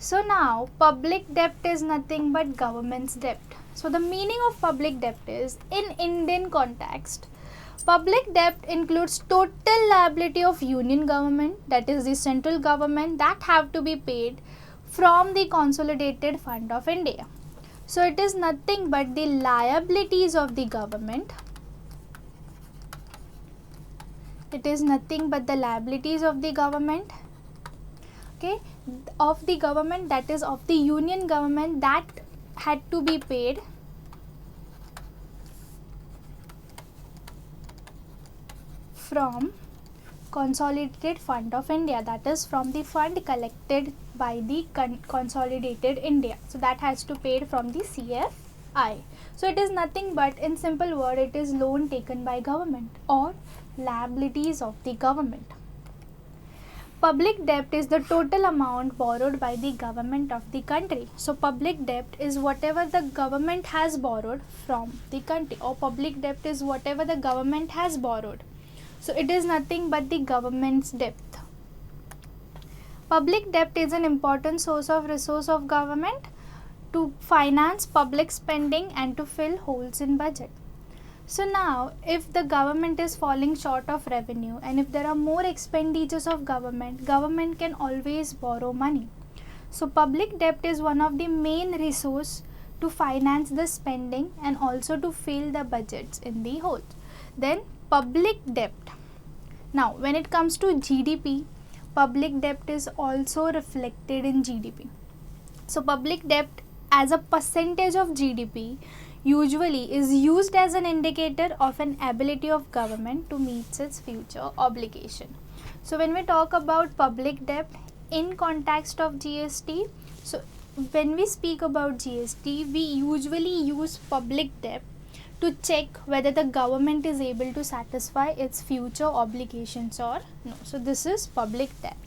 So now public debt is nothing but government's debt. So the meaning of public debt is, in Indian context, public debt includes total liability of union government, that is the central government, that have to be paid from the consolidated fund of India. So it is nothing but the liabilities of the government. It is nothing but the liabilities of the government, okay, of the government, that is of the union government, that had to be paid from consolidated fund of India, that is from the fund collected by the consolidated India. So that has to paid from the CFI. So it is nothing but, in simple word, it is loan taken by government or liabilities of the government. Public debt is the total amount borrowed by the government of the country. So public debt is whatever the government has borrowed from the country, or public debt is whatever the government has borrowed. So it is nothing but the government's debt. Public debt is an important source of resource of government to finance public spending and to fill holes in budget. So now, if the government is falling short of revenue and if there are more expenditures of government can always borrow money. So public debt is one of the main resource to finance the spending and also to fill the budgets in the whole. Then public debt. Now when it comes to GDP, public debt is also reflected in GDP. So public debt as a percentage of GDP usually is used as an indicator of an ability of government to meet its future obligation. So when we talk about public debt in context of GST, so when we speak about GST, we usually use public debt to check whether the government is able to satisfy its future obligations or no. So this is public debt.